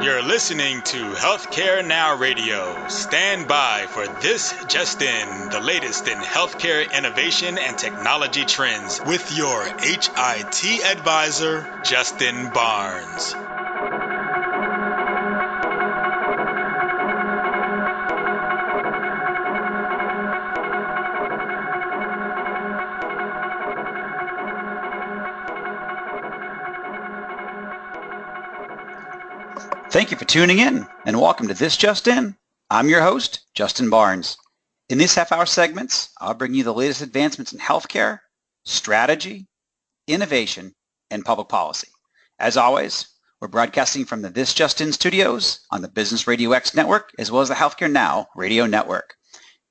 You're listening to Healthcare Now Radio. Stand by for This Just In, the latest in healthcare innovation and technology trends with your HIT advisor, Justin Barnes. Thank you for tuning in and welcome to This Just In. I'm your host, Justin Barnes. In these half-hour segments, I'll bring you the latest advancements in healthcare, strategy, innovation, and public policy. As always, we're broadcasting from the This Just In studios on the Business Radio X network as well as the Healthcare Now radio network.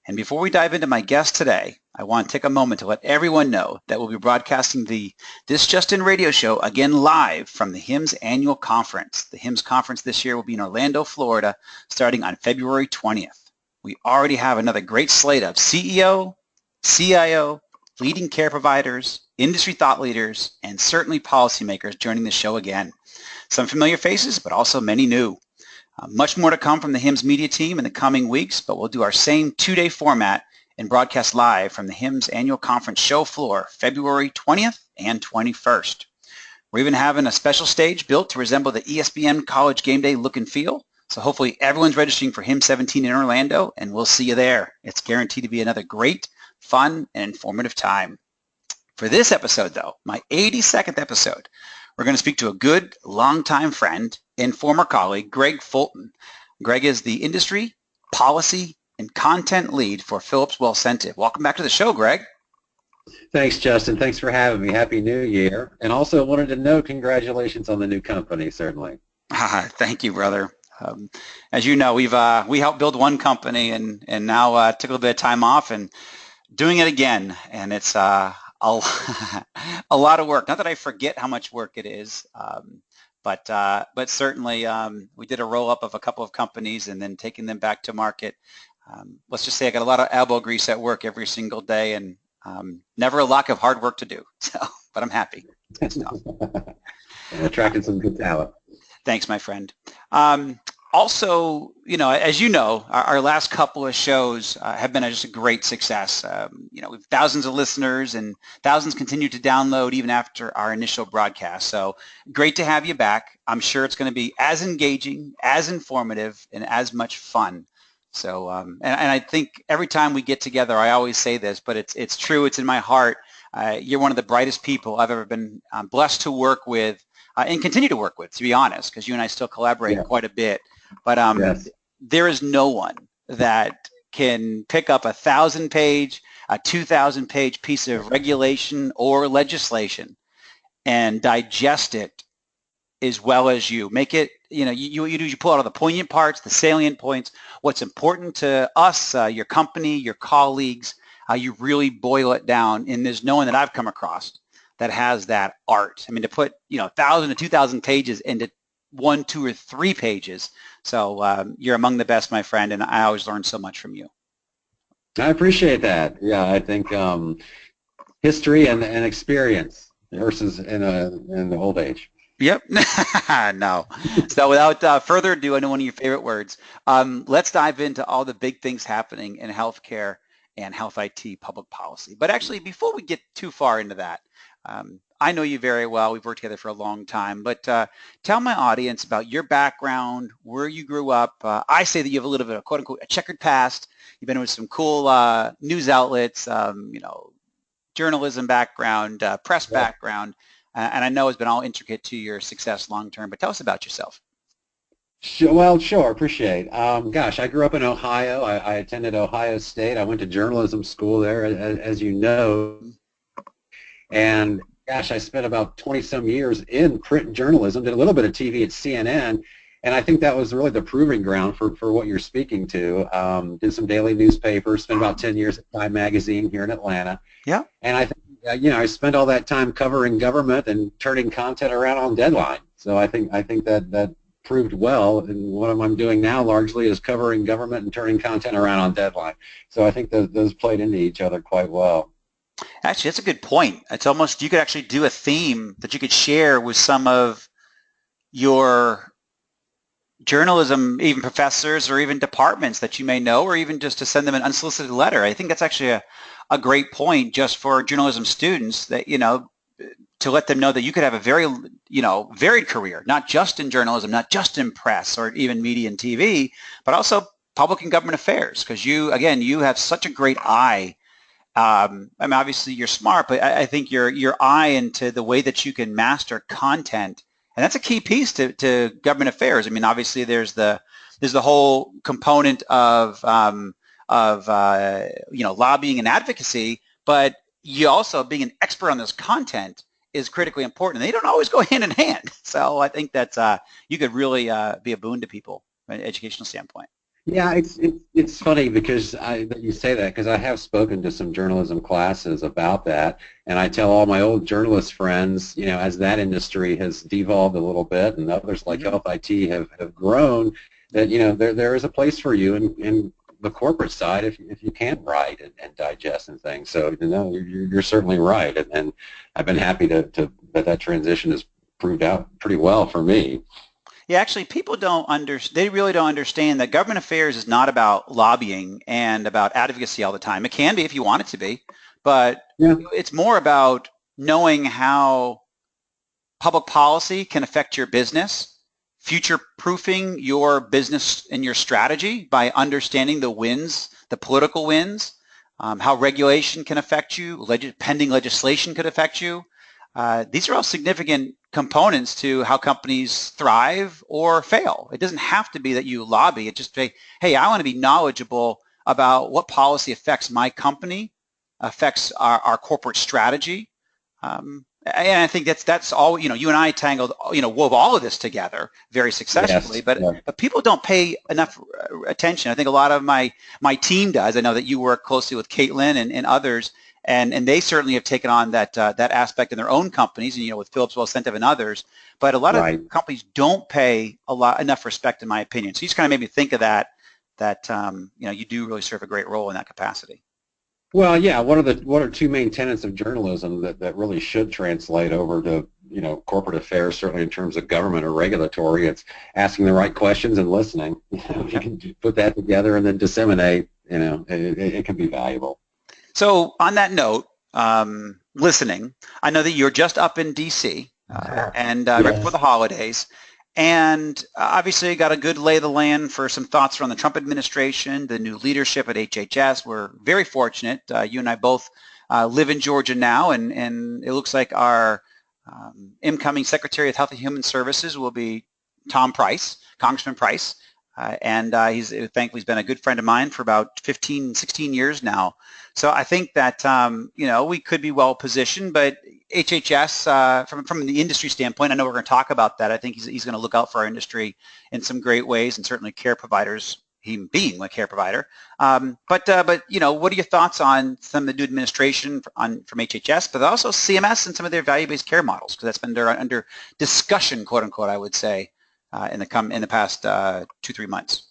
And before we dive into my guest today, I want to take a moment to let everyone know that we'll be broadcasting the This Just In radio show again live from the HIMSS annual conference. The HIMSS conference this year will be in Orlando, Florida, starting on February 20th. We already have another great slate of CEO, CIO, leading care providers, industry thought leaders, and certainly policymakers joining the show again. Some familiar faces, but also many new. Much more to come from the HIMSS media team in the coming weeks, but we'll do our same two-day format and broadcast live from the HIMSS annual conference show floor February 20th and 21st. We're even having a special stage built to resemble the ESPN College Game Day look and feel, so hopefully everyone's registering for HIMSS 17 in Orlando, and we'll see you there. It's guaranteed to be another great, fun, and informative time. For this episode, though, my 82nd episode, we're going to speak to a good, longtime friend and former colleague, Greg Fulton. Greg is the industry, policy, and content lead for Philips Wellcentive. Welcome back to the show, Greg. Thanks, Justin. Thanks for having me. Happy New Year. And also wanted to note congratulations on the new company, certainly. Thank you, brother. As you know, we helped build one company and now took a little bit of time off and doing it again. And it's a lot of work. Not that I forget how much work it is, but certainly we did a roll-up of a couple of companies and then taking them back to market. Let's just say I got a lot of elbow grease at work every single day and never a lack of hard work to do. So, but I'm happy. And attracting some good talent. Thanks, my friend. Also, as you know, our last couple of shows have been just a great success. We've thousands of listeners and thousands continue to download even after our initial broadcast. So great to have you back. I'm sure it's going to be as engaging, as informative, and as much fun. So, and I think every time we get together, I always say this, but it's true. It's in my heart. You're one of the brightest people I've ever been blessed to work with and continue to work with, to be honest, because you and I still collaborate quite a bit. But yes. There is no one that can pick up a 1,000-page, a 2,000-page piece of regulation or legislation and digest it as well as you. Make it, you pull out all the poignant parts, the salient points, what's important to us, your company, your colleagues. You really boil it down, and there's no one that I've come across that has that art. I mean, to put 1,000 to 2,000 pages into 1, 2, or 3 pages. So you're among the best, my friend, and I always learn so much from you. I appreciate that. Yeah, I think history and experience versus in the old age. Yep. No. So without further ado, I know one of your favorite words. Let's dive into all the big things happening in healthcare and health IT public policy. But actually, before we get too far into that, I know you very well. We've worked together for a long time. But tell my audience about your background, where you grew up. I say that you have a little bit of, quote unquote, a checkered past. You've been with some cool news outlets, journalism background, press background. And I know it's been all intricate to your success long term, but tell us about yourself. Well, sure, appreciate. I grew up in Ohio. I attended Ohio State. I went to journalism school there, as you know. And gosh, I spent about 20-some years in print journalism, did a little bit of TV at CNN, and I think that was really the proving ground for what you're speaking to. Did some daily newspapers, spent about 10 years at Time Magazine here in Atlanta. Yeah. And I think I spent all that time covering government and turning content around on deadline. So I think that proved well, and what I'm doing now largely is covering government and turning content around on deadline. So I think those played into each other quite well. Actually, that's a good point. It's almost, you could actually do a theme that you could share with some of your journalism, even professors or even departments that you may know, or even just to send them an unsolicited letter. I think that's actually a great point just for journalism students, that, to let them know that you could have a very, varied career, not just in journalism, not just in press or even media and TV, but also public and government affairs, because you have such a great eye. Obviously you're smart, but I think your eye into the way that you can master content, and that's a key piece to government affairs. Obviously there's the whole component of lobbying and advocacy, but you also being an expert on this content is critically important, and they don't always go hand in hand. So I think that's you could really be a boon to people from an educational standpoint. Yeah, it's funny because that you say that, because I have spoken to some journalism classes about that, and I tell all my old journalist friends, as that industry has devolved a little bit, and others like Health IT have grown, that there is a place for you in the corporate side if you can write and digest and things. So you're certainly right, and I've been happy that transition has proved out pretty well for me. Yeah, actually, people they really don't understand that government affairs is not about lobbying and about advocacy all the time. It can be if you want it to be, but it's more about knowing how public policy can affect your business, future-proofing your business and your strategy by understanding the wins, the political wins, how regulation can affect you, pending legislation could affect you. These are all significant components to how companies thrive or fail. It doesn't have to be that you lobby. It just say, hey, I want to be knowledgeable about what policy affects my company, affects our corporate strategy. And I think that's all, you and I wove all of this together very successfully, yes. But people don't pay enough attention. I think a lot of my team does. I know that you work closely with Caitlin and others, and they certainly have taken on that aspect in their own companies, and with Philips Wellcentive and others. But a lot of companies don't pay enough respect, in my opinion. So you just kind of made me think of that you do really serve a great role in that capacity. Well, yeah, what are two main tenets of journalism that really should translate over to corporate affairs, certainly in terms of government or regulatory? It's asking the right questions and listening. If you can put that together and then disseminate, it can be valuable. So on that note, listening, I know that you're just up in D.C. And right before the holidays, and obviously got a good lay of the land for some thoughts around the Trump administration, the new leadership at HHS. We're very fortunate. You and I both live in Georgia now, and it looks like our incoming Secretary of Health and Human Services will be Congressman Price. And thankfully he's been a good friend of mine for about 15, 16 years now. So I think that, we could be well positioned, but HHS, from the industry standpoint, I know we're going to talk about that. I think he's going to look out for our industry in some great ways, and certainly care providers, he being a care provider. But what are your thoughts on some of the new administration from HHS, but also CMS and some of their value-based care models? Because that's been under discussion, quote unquote, I would say, in the past 2-3 months.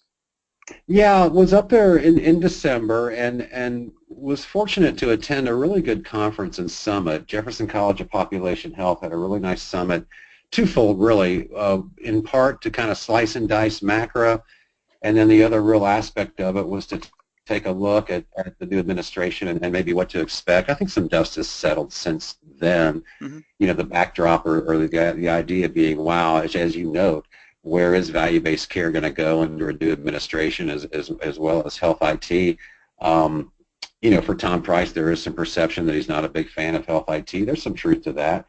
Yeah, I was up there in December and was fortunate to attend a really good conference and summit. Jefferson College of Population Health had a really nice summit, twofold really, in part to kind of slice and dice macro, and then the other real aspect of it was to take a look at the new administration and maybe what to expect. I think some dust has settled since then. Mm-hmm. The backdrop or the idea being, wow, as you note, where is value-based care going to go under a new administration as well as Health IT? For Tom Price, there is some perception that he's not a big fan of Health IT. There's some truth to that.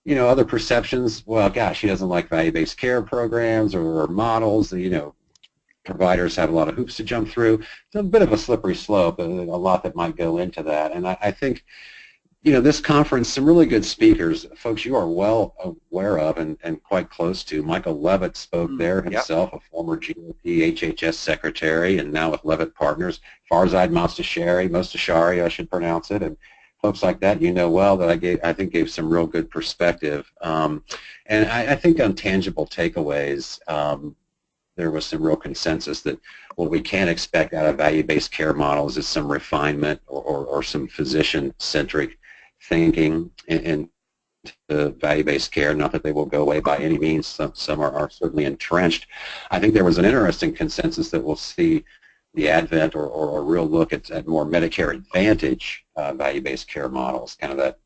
Other perceptions, well, gosh, he doesn't like value-based care programs or models. Providers have a lot of hoops to jump through. It's a bit of a slippery slope, a lot that might go into that. And I think this conference, some really good speakers, folks you are well aware of and quite close to. Michael Levitt spoke there himself, a former GOP HHS secretary, and now with Levitt Partners. Farzad Mostashari, I should pronounce it, and folks like that well that I think gave some real good perspective. And I think on tangible takeaways, there was some real consensus that what we can expect out of value-based care models is some refinement or some physician-centric thinking, and to value-based care. Not that they will go away by any means. Some are certainly entrenched. I think there was an interesting consensus that we'll see the advent or a real look at more Medicare Advantage value-based care models, kind of that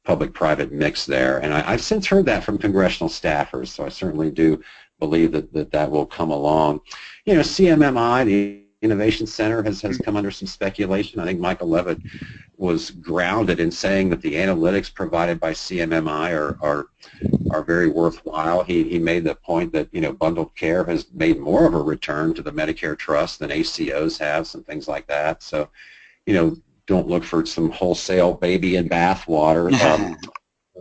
public-private mix there. And I've since heard that from congressional staffers, so I certainly do believe that will come along. You know, CMMI, the Innovation Center, has come under some speculation. I think Michael Levitt was grounded in saying that the analytics provided by CMMI are very worthwhile. He made the point that, you know, bundled care has made more of a return to the Medicare trust than ACOs have, some things like that. So, you know, don't look for some wholesale baby in bathwater,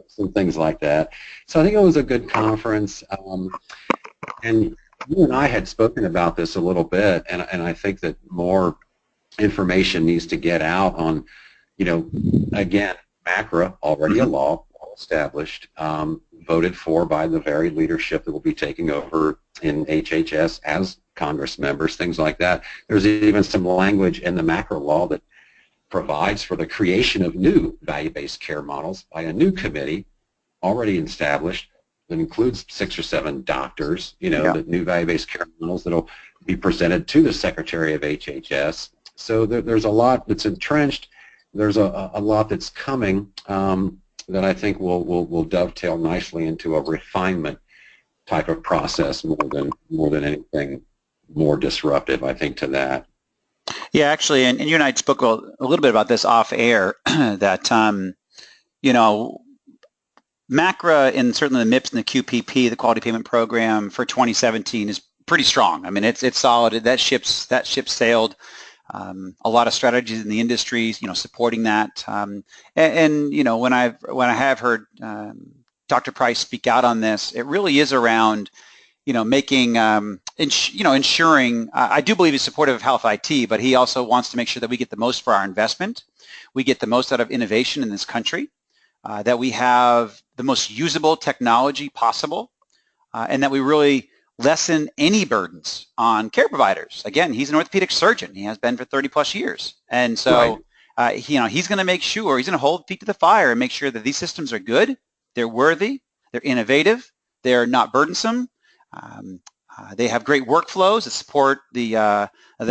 some things like that. So I think it was a good conference. And you and I had spoken about this a little bit, and I think that more information needs to get out on, you know, again, MACRA, already a law, well established, voted for by the very leadership that will be taking over in HHS as Congress members, things like that. There's even some language in the MACRA law that provides for the creation of new value-based care models by a new committee already established that includes 6 or 7 doctors, you know, the new value-based care models that will be presented to the Secretary of HHS. So there's a lot that's entrenched. There's a lot that's coming that I think will dovetail nicely into a refinement type of process more than anything more disruptive, I think, to that. Yeah, actually, and you and I spoke a little bit about this off air, that, you know, MACRA and certainly the MIPS and the QPP, the Quality Payment Program for 2017 is pretty strong. I mean, it's solid. That ship sailed. A lot of strategies in the industries, you know, supporting that. And you know, when I have heard Dr. Price speak out on this, it really is around, you know, making, ensuring. I do believe he's supportive of health IT, but he also wants to make sure that we get the most for our investment, we get the most out of innovation in this country, that we have the most usable technology possible, and that we really lessen any burdens on care providers. Again, he's an orthopedic surgeon. He has been for 30 plus years. And so, you know, he's going to make sure, he's going to hold feet to the fire and make sure that these systems are good, they're worthy, they're innovative, they're not burdensome. They have great workflows that support the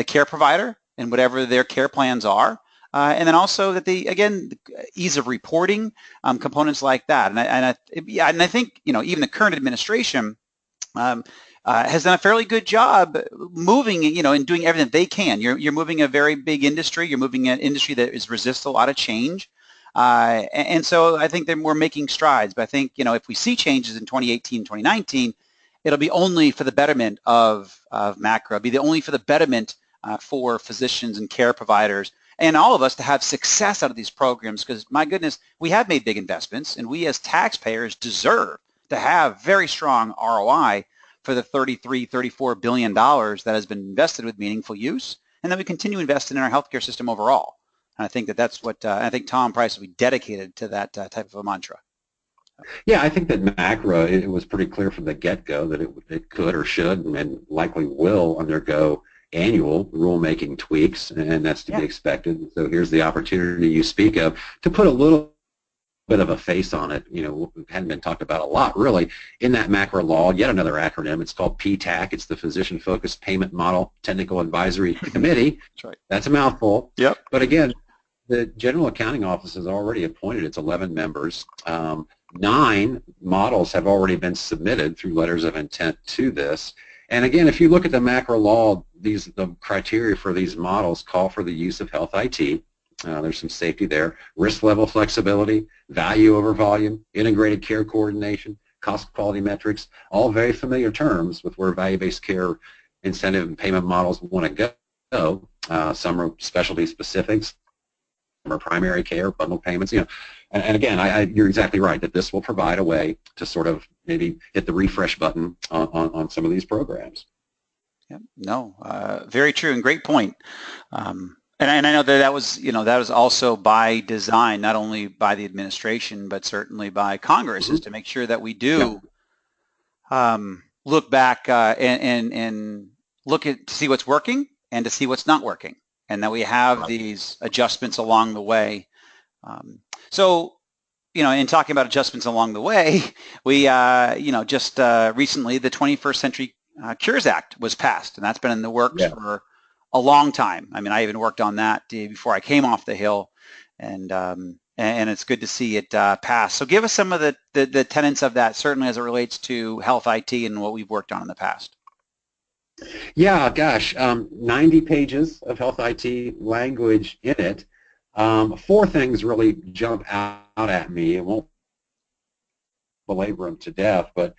care provider and whatever their care plans are. And then also that the ease of reporting, components like that. And I think, you know, even the current administration has done a fairly good job moving, you know, and doing everything they can. You're moving a very big industry. You're moving an industry that resists a lot of change. And so I think we're making strides. But I think, you know, if we see changes in 2018, 2019, it'll be only for the betterment of MACRA. It'll be only for the betterment for physicians and care providers and all of us to have success out of these programs, because my goodness, we have made big investments, and we as taxpayers deserve to have very strong ROI for the $34 billion that has been invested with meaningful use, and that we continue investing in our healthcare system overall. And I think that's what I think Tom Price will be dedicated to, that type of a mantra. Yeah, I think that MACRA, it was pretty clear from the get-go that it could or should and likely will undergo annual rulemaking tweaks, and that's to be expected. So here's the opportunity you speak of to put a little bit of a face on it. You know, it hadn't been talked about a lot, really, in that MACRA law. Yet another acronym. It's called PTAC. It's the Physician-Focused Payment Model Technical Advisory Committee. That's right. That's a mouthful. Yep. But again, the General Accounting Office has already appointed its 11 members. 9 models have already been submitted through letters of intent to this. And again, if you look at the MACRA law, the criteria for these models call for the use of health IT. There's some safety there. Risk level flexibility, value over volume, integrated care coordination, cost quality metrics, all very familiar terms with where value-based care incentive and payment models want to go. Some are specialty specifics, some are primary care, bundle payments, you know. And again, you're exactly right that this will provide a way to sort of maybe hit the refresh button on some of these programs. Yeah, no, very true and great point. And I know that was, you know, that was also by design, not only by the administration, but certainly by Congress, is to make sure that we do look back and look to see what's working and to see what's not working, and that we have these adjustments along the way. So in talking about adjustments along the way, we, just recently the 21st Century Cures Act was passed, and that's been in the works for a long time. I mean, I even worked on that before I came off the Hill, and it's good to see it pass. So give us some of the tenets of that, certainly as it relates to health IT and what we've worked on in the past. Yeah, gosh, 90 pages of health IT language in it. Four things really jump out at me. It won't belabor them to death, but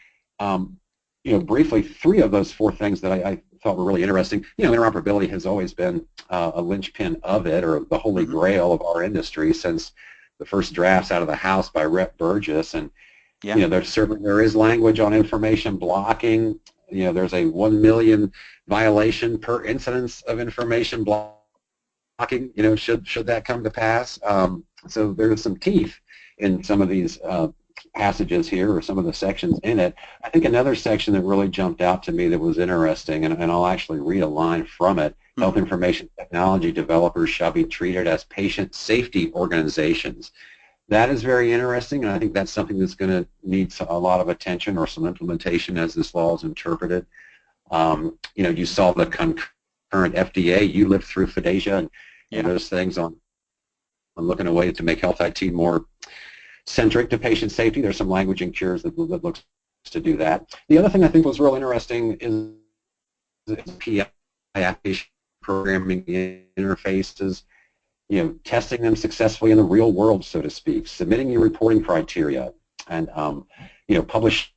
briefly, three of those four things that I thought were really interesting. Interoperability has always been a linchpin of it, or the holy grail of our industry since the first drafts out of the House by Rep. Burgess. And there is language on information blocking. There's a 1 million violation per incidence of information blocking. Should that come to pass. So there's some teeth in some of these passages here, or some of the sections in it. I think another section that really jumped out to me that was interesting, and I'll actually read a line from it. Health information technology developers shall be treated as patient safety organizations. That is very interesting, and I think that's something that's going to need a lot of attention or some implementation as this law is interpreted. You saw the concurrent FDA. You lived through FDASIA and those things on looking at ways to make health IT more centric to patient safety. There's some language in Cures that looks to do that. The other thing I think was real interesting is the PI application programming interfaces, testing them successfully in the real world, so to speak, submitting your reporting criteria, and publishing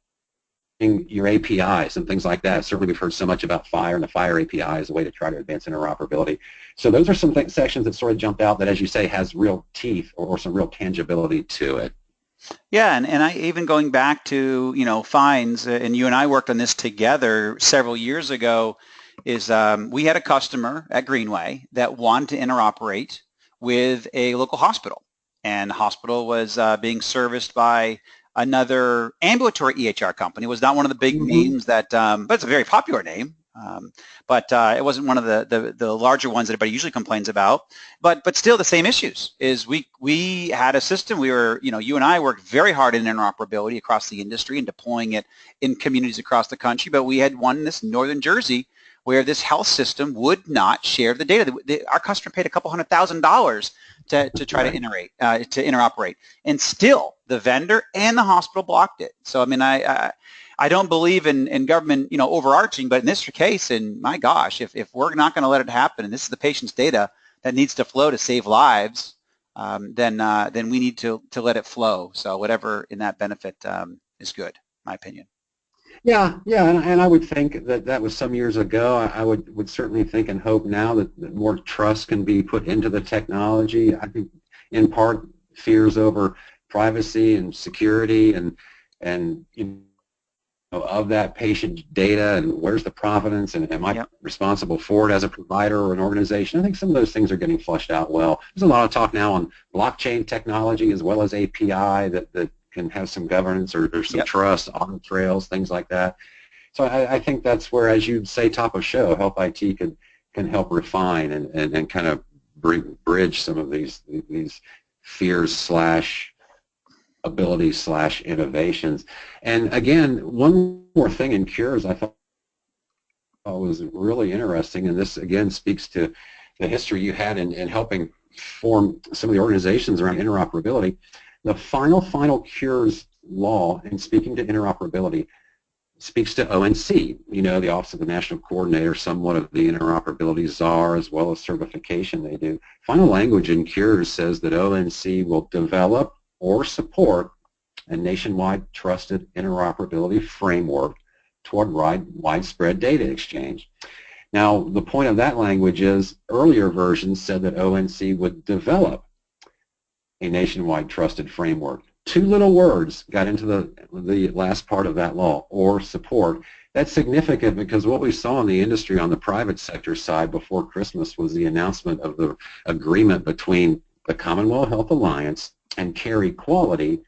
your APIs and things like that. Certainly we've heard so much about FHIR, and the FHIR API is a way to try to advance interoperability. So those are some sections that sort of jumped out that, as you say, has real teeth or some real tangibility to it. Yeah, and I even going back to, fines, and you and I worked on this together several years ago, is we had a customer at Greenway that wanted to interoperate with a local hospital, and the hospital was being serviced by another ambulatory EHR company. It was not one of the big names that, but it's a very popular name. But it wasn't one of the larger ones that everybody usually complains about. But still, the same issues is we had a system. We were, you and I worked very hard in interoperability across the industry and deploying it in communities across the country. But we had one in this northern Jersey where this health system would not share the data. Our customer paid a couple $100,000 to try to interoperate, and still the vendor and the hospital blocked it. So I mean, I don't believe in government, overarching, but in this case, and my gosh, if we're not going to let it happen, and this is the patient's data that needs to flow to save lives, then we need to let it flow. So whatever in that benefit is good, my opinion. Yeah, and I would think that was some years ago. I would certainly think and hope now that more trust can be put into the technology. I think in part fears over privacy and security and of that patient data, and where's the provenance, and am I responsible for it as a provider or an organization? I think some of those things are getting flushed out well. There's a lot of talk now on blockchain technology as well as API that can have some governance or some trust, audit trails, things like that. So I think that's where, as you'd say, top of show, health IT can help refine and kind of bridge some of these fears / abilities / innovations. And again, one more thing in Cures I thought was really interesting, and this again speaks to the history you had in helping form some of the organizations around interoperability. The final Cures law, in speaking to interoperability, speaks to ONC, the Office of the National Coordinator, somewhat of the interoperability czar, as well as certification they do. Final language in Cures says that ONC will develop or support a nationwide trusted interoperability framework toward widespread data exchange. Now, the point of that language is earlier versions said that ONC would develop a nationwide trusted framework. Two little words got into the last part of that law, or support. That's significant because what we saw in the industry on the private sector side before Christmas was the announcement of the agreement between the Commonwealth Health Alliance and Care Equality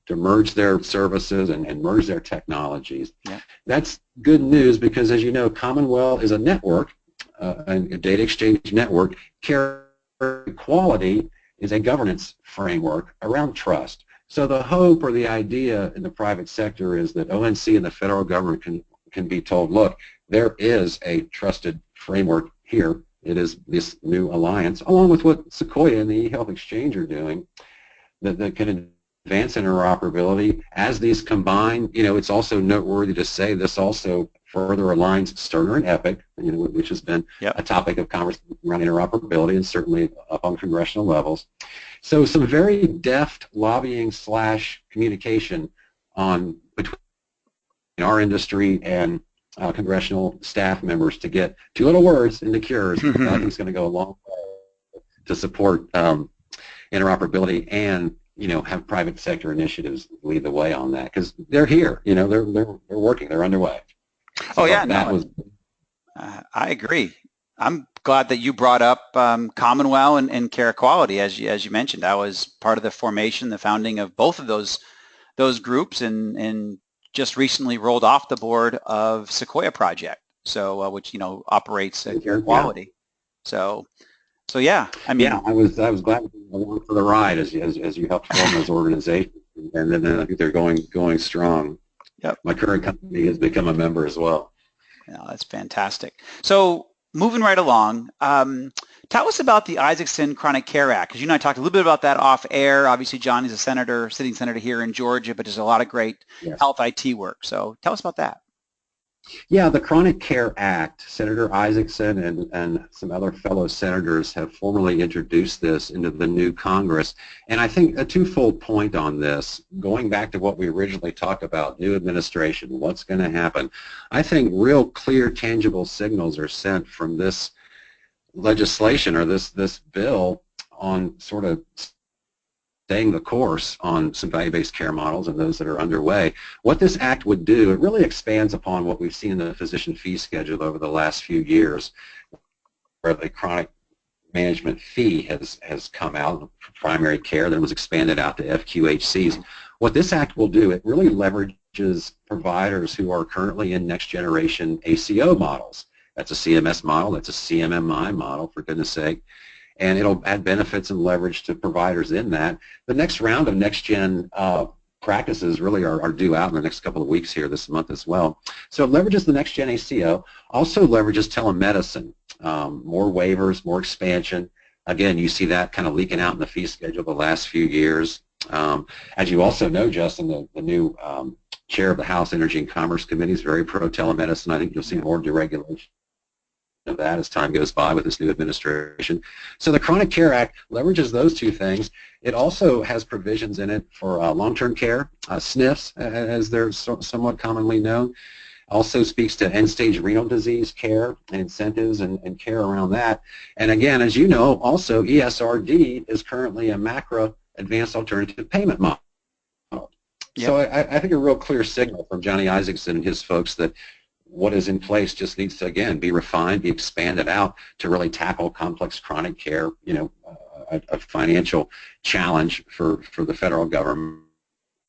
to merge their services and merge their technologies. Yeah. That's good news because, as you know, Commonwealth is a network, a data exchange network. Care Equality is a governance framework around trust. So the hope or the idea in the private sector is that ONC and the federal government can be told, look, there is a trusted framework here. It is this new alliance, along with what Sequoia and the eHealth Exchange are doing, that can advance interoperability. As these combine, it's also noteworthy to say this also further aligns Cerner and Epic, which has been a topic of conversation around interoperability and certainly up on congressional levels. So some very deft lobbying / communication between our industry and congressional staff members to get two little words into cures. I think it's going to go a long way to support interoperability and have private sector initiatives lead the way on that, because they're here. They're working. They're underway. So I agree. I'm glad that you brought up Commonwealth and Care Equality, as you mentioned. I was part of the formation, the founding of both of those groups, and just recently rolled off the board of Sequoia Project, so which operates Care Equality. So yeah, I mean, I was glad to be along for the ride as you helped form those organizations, and then I think they're going strong. Yep. My current company has become a member as well. Yeah, that's fantastic. So moving right along, tell us about the Isaacson Chronic Care Act, because you and I talked a little bit about that off air. Obviously, Johnny's a sitting senator here in Georgia, but there's a lot of great health IT work. So tell us about that. Yeah, the Chronic Care Act, Senator Isaacson and some other fellow senators have formally introduced this into the new Congress. And I think a twofold point on this, going back to what we originally talked about, new administration, what's going to happen. I think real clear, tangible signals are sent from this legislation or this bill on sort of staying the course on some value-based care models and those that are underway. What this act would do, it really expands upon what we've seen in the physician fee schedule over the last few years, where the chronic management fee has come out for primary care, then was expanded out to FQHCs. What this act will do, it really leverages providers who are currently in next generation ACO models. That's a CMS model, that's a CMMI model, for goodness sake. And it'll add benefits and leverage to providers in that. The next round of next-gen practices really are due out in the next couple of weeks here this month as well. So it leverages the next-gen ACO, also leverages telemedicine, more waivers, more expansion. Again, you see that kind of leaking out in the fee schedule the last few years. As you also know, Justin, the new chair of the House Energy and Commerce Committee is very pro-telemedicine. I think you'll see more deregulation of that as time goes by with this new administration. So the Chronic Care Act leverages those two things. It also has provisions in it for long-term care, SNFs, as they're somewhat commonly known. Also speaks to end-stage renal disease care and incentives and care around that. And again, as you know, also ESRD is currently a MACRA advanced alternative payment model. Yep. So I think a real clear signal from Johnny Isaacson and his folks that what is in place just needs to, again, be refined, be expanded out to really tackle complex chronic care, a financial challenge for the federal government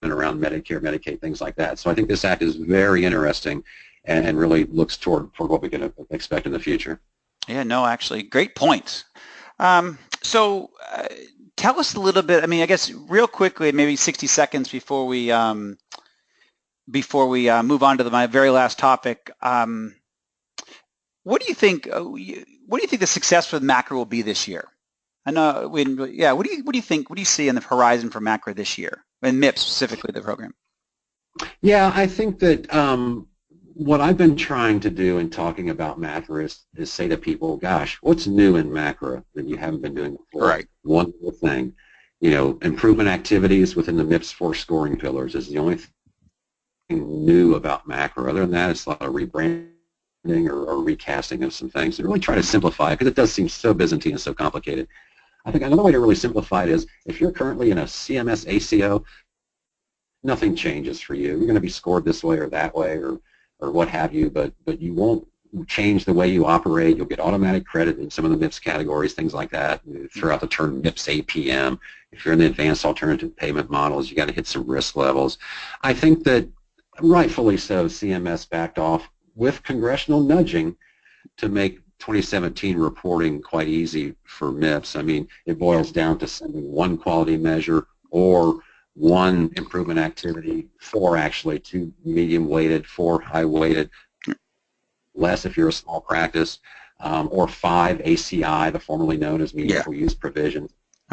around Medicare, Medicaid, things like that. So I think this act is very interesting and really looks toward what we can expect in the future. Yeah, no, actually, great points. So tell us a little bit, I guess real quickly, maybe 60 seconds before we move on to my very last topic, what do you think? What do you think the success with MACRA will be this year? I know. What do you think? What do you see in the horizon for MACRA this year, and MIPS specifically, the program? Yeah, I think that what I've been trying to do in talking about MACRA is say to people, "Gosh, what's new in MACRA that you haven't been doing before?" Right. One little thing, improvement activities within the MIPS 4 scoring pillars is the only thing new about MACRA. Other than that, it's a lot of rebranding or recasting of some things and really try to simplify it because it does seem so Byzantine and so complicated. I think another way to really simplify it is if you're currently in a CMS ACO, nothing changes for you. You're going to be scored this way or that way or what have you, but you won't change the way you operate. You'll get automatic credit in some of the MIPS categories, things like that. Throughout the term MIPS APM, if you're in the advanced alternative payment models, you got to hit some risk levels. I think that rightfully so, CMS backed off with congressional nudging to make 2017 reporting quite easy for MIPS. It boils down to sending one quality measure or 1 improvement activity, 4 actually, 2 medium weighted, 4 high weighted, less if you're a small practice, or 5 ACI, the formerly known as meaningful use provision.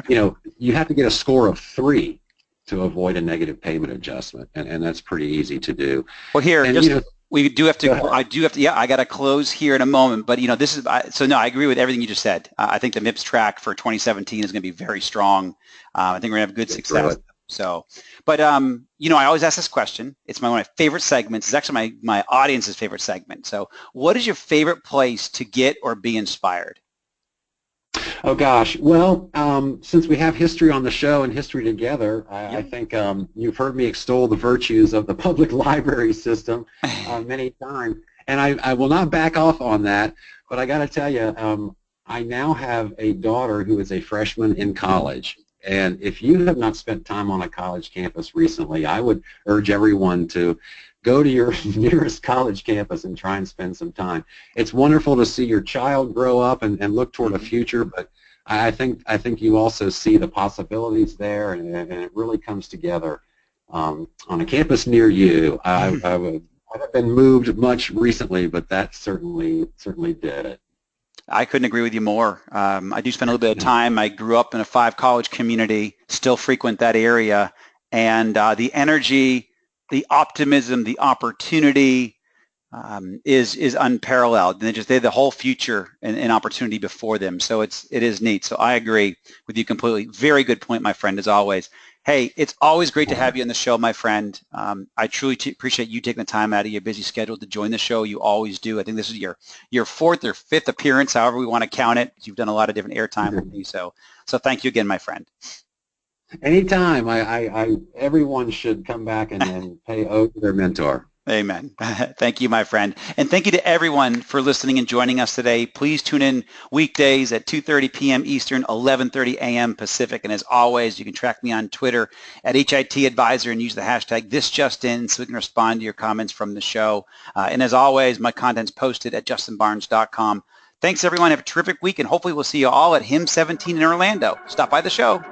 You know, you have to get a score of 3 to avoid a negative payment adjustment, and that's pretty easy to do. Well, here, and, just, you know, we do have to, I do have to, yeah, I got to close here in a moment, but, you know, this is, so no, I agree with everything you just said. I think the MIPS track for 2017 is going to be very strong. I think we're going to have good success. So, but, you know, I always ask this question. It's one of my favorite segments. It's actually my audience's favorite segment. So what is your favorite place to get or be inspired? Oh gosh, well, since we have history on the show and history together, I think you've heard me extol the virtues of the public library system many times, and I will not back off on that, but I got to tell you, I now have a daughter who is a freshman in college, and if you have not spent time on a college campus recently, I would urge everyone to go to your nearest college campus and try and spend some time. It's wonderful to see your child grow up and look toward a future, but I think you also see the possibilities there, and it really comes together on a campus near you. I haven't been moved much recently, but that certainly did it. I couldn't agree with you more. I do spend a little bit of time. I grew up in a 5-college community, still frequent that area, and the energy, the optimism, the opportunity is unparalleled. And they have the whole future and opportunity before them. So it is neat. So I agree with you completely. Very good point, my friend, as always. Hey, it's always great to have you on the show, my friend. I truly appreciate you taking the time out of your busy schedule to join the show. You always do. I think this is your 4th or 5th appearance, however we want to count it. You've done a lot of different airtime with me. So thank you again, my friend. Anytime. Everyone should come back and pay ode to their mentor. Amen. Thank you, my friend. And thank you to everyone for listening and joining us today. Please tune in weekdays at 2:30 p.m. Eastern, 11:30 a.m. Pacific. And as always, you can track me on Twitter at HIT Advisor and use the hashtag #ThisJustIn so we can respond to your comments from the show. And as always, my content's posted at justinbarnes.com. Thanks, everyone. Have a terrific week, and hopefully we'll see you all at HIM 17 in Orlando. Stop by the show.